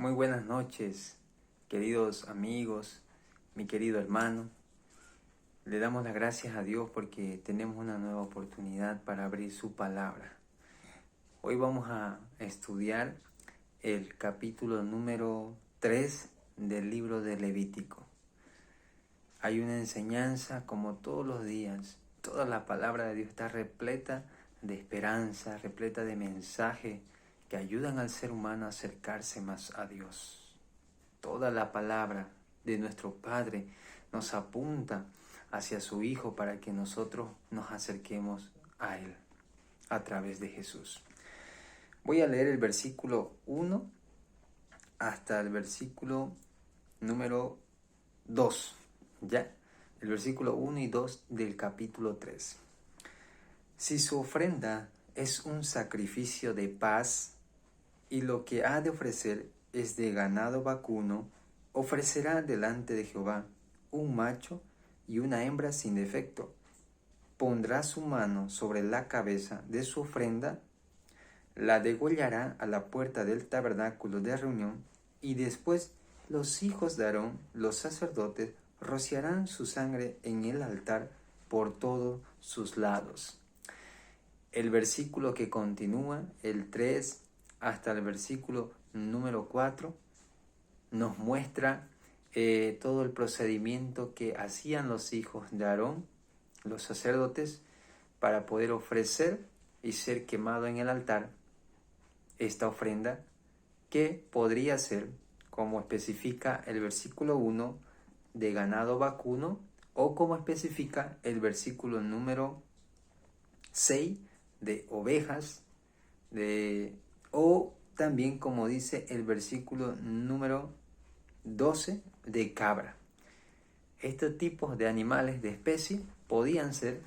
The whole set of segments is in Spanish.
Muy buenas noches, queridos amigos, mi querido hermano. Le damos las gracias a Dios porque tenemos una nueva oportunidad para abrir su palabra. Hoy vamos a estudiar el capítulo número 3 del libro de Levítico. Hay una enseñanza como todos los días. Toda la palabra de Dios está repleta de esperanza, repleta de mensajes que ayudan al ser humano a acercarse más a Dios. Toda la palabra de nuestro Padre nos apunta hacia su Hijo para que nosotros nos acerquemos a Él a través de Jesús. Voy a leer el versículo 1 hasta el versículo número 2, ¿ya? El versículo 1 y 2 del capítulo 3. Si su ofrenda es un sacrificio de paz y lo que ha de ofrecer es de ganado vacuno, ofrecerá delante de Jehová un macho y una hembra sin defecto. Pondrá su mano sobre la cabeza de su ofrenda, la degollará a la puerta del tabernáculo de reunión, y después los hijos de Aarón, los sacerdotes, rociarán su sangre en el altar por todos sus lados. El versículo que continúa, el 3 hasta el versículo número 4, nos muestra todo el procedimiento que hacían los hijos de Aarón, los sacerdotes, para poder ofrecer y ser quemado en el altar esta ofrenda, que podría ser, como especifica el versículo 1, de ganado vacuno, o como especifica el versículo número 6, de ovejas, o también, como dice el versículo número 12, de cabra. Estos tipos de animales de especie podían ser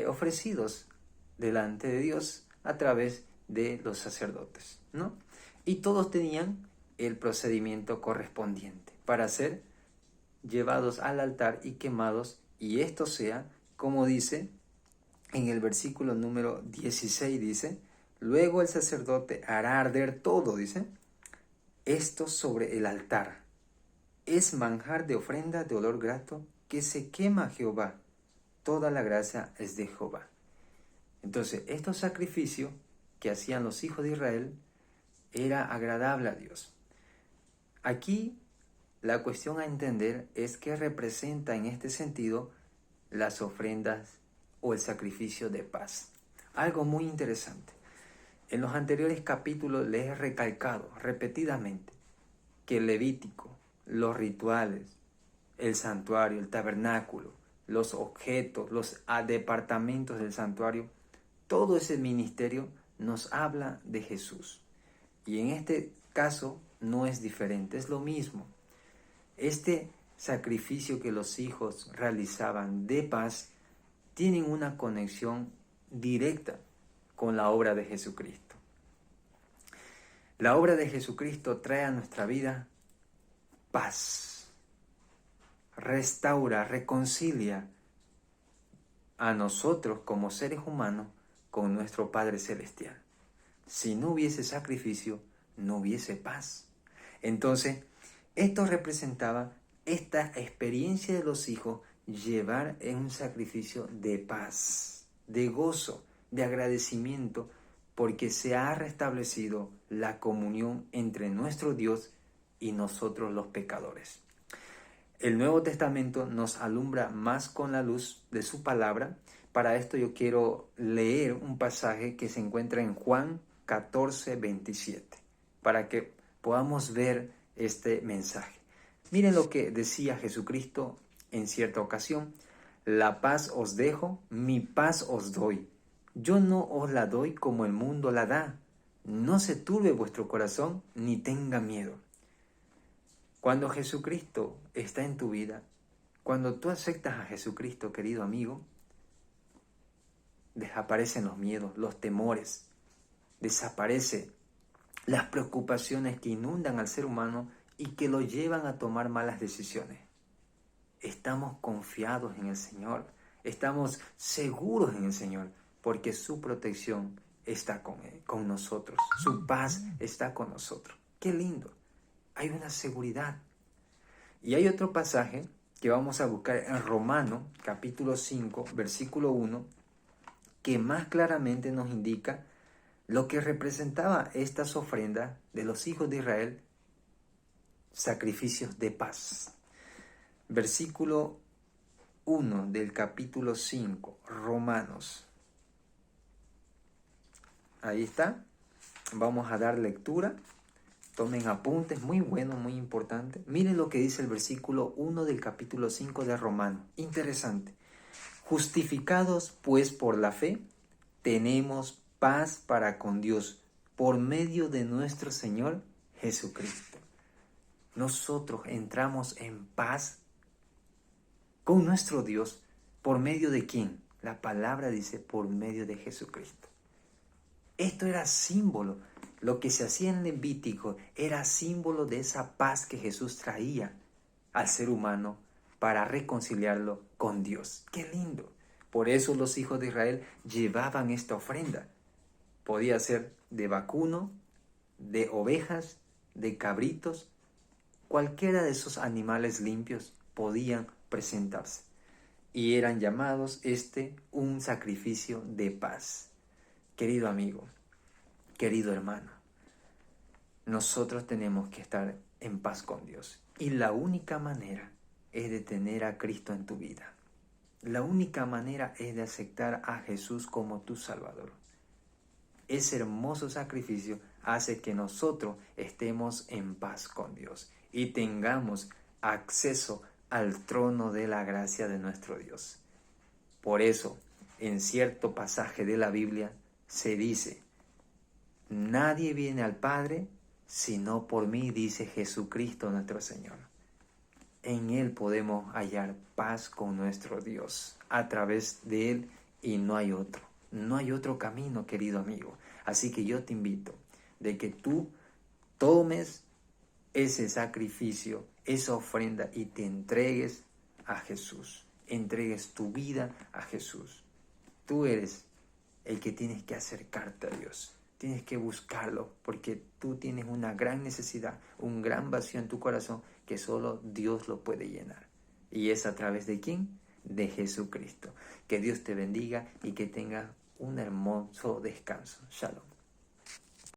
ofrecidos delante de Dios a través de los sacerdotes, ¿no? Y todos tenían el procedimiento correspondiente para ser llevados al altar y quemados, y esto sea, como dice en el versículo número 16, dice: luego el sacerdote hará arder todo, dice, esto sobre el altar. Es manjar de ofrenda de olor grato que se quema a Jehová. Toda la gracia es de Jehová. Entonces, estos sacrificios que hacían los hijos de Israel era agradable a Dios. Aquí la cuestión a entender es qué representa en este sentido las ofrendas o el sacrificio de paz. Algo muy interesante. En los anteriores capítulos les he recalcado repetidamente que el Levítico, los rituales, el santuario, el tabernáculo, los objetos, los departamentos del santuario, todo ese ministerio nos habla de Jesús. Y en este caso no es diferente, es lo mismo. Este sacrificio que los hijos realizaban de paz tienen una conexión directa con la obra de Jesucristo. La obra de Jesucristo trae a nuestra vida paz, restaura, reconcilia a nosotros como seres humanos con nuestro Padre Celestial. Si no hubiese sacrificio, no hubiese paz. Entonces, esto representaba esta experiencia de los hijos, llevar en un sacrificio de paz, de gozo, de agradecimiento, porque se ha restablecido la comunión entre nuestro Dios y nosotros los pecadores. El Nuevo Testamento nos alumbra más con la luz de su palabra. Para esto yo quiero leer un pasaje que se encuentra en Juan 14, 27, para que podamos ver este mensaje. Miren lo que decía Jesucristo en cierta ocasión: la paz os dejo, mi paz os doy. Yo no os la doy como el mundo la da. No se turbe vuestro corazón, ni tenga miedo. Cuando Jesucristo está en tu vida, cuando tú aceptas a Jesucristo, querido amigo, desaparecen los miedos, los temores, desaparecen las preocupaciones que inundan al ser humano y que lo llevan a tomar malas decisiones. Estamos confiados en el Señor, estamos seguros en el Señor, porque su protección está con nosotros, su paz está con nosotros. ¡Qué lindo! hay una seguridad. Y hay otro pasaje que vamos a buscar en Romanos, capítulo 5, versículo 1, que más claramente nos indica lo que representaba estas ofrendas de los hijos de Israel, sacrificios de paz. Versículo 1 del capítulo 5, Romanos. Ahí está. Vamos a dar lectura. Tomen apuntes, muy bueno, muy importante. Miren lo que dice el versículo 1 del capítulo 5 de Romanos. Interesante. Justificados pues por la fe, tenemos paz para con Dios por medio de nuestro Señor Jesucristo. Nosotros entramos en paz con nuestro Dios. ¿Por medio de quién? La palabra dice por medio de Jesucristo. Esto era símbolo. Lo que se hacía en Levítico era símbolo de esa paz que Jesús traía al ser humano para reconciliarlo con Dios. ¡Qué lindo! Por eso los hijos de Israel llevaban esta ofrenda. Podía ser de vacuno, de ovejas, de cabritos. Cualquiera de esos animales limpios podían presentarse. Y eran llamados un sacrificio de paz. Querido amigo, querido hermano, nosotros tenemos que estar en paz con Dios. Y la única manera es de tener a Cristo en tu vida. La única manera es de aceptar a Jesús como tu Salvador. Ese hermoso sacrificio hace que nosotros estemos en paz con Dios y tengamos acceso al trono de la gracia de nuestro Dios. Por eso, en cierto pasaje de la Biblia se dice: nadie viene al Padre sino por mí, dice Jesucristo nuestro Señor. En Él podemos hallar paz con nuestro Dios, a través de Él, y no hay otro. No hay otro camino, querido amigo. Así que yo te invito de que tú tomes ese sacrificio, esa ofrenda, y te entregues a Jesús. Entregues tu vida a Jesús. Tú eres el que tienes que acercarte a Dios. Tienes que buscarlo porque tú tienes una gran necesidad, un gran vacío en tu corazón que solo Dios lo puede llenar. ¿Y es a través de quién? De Jesucristo. Que Dios te bendiga y que tengas un hermoso descanso. Shalom.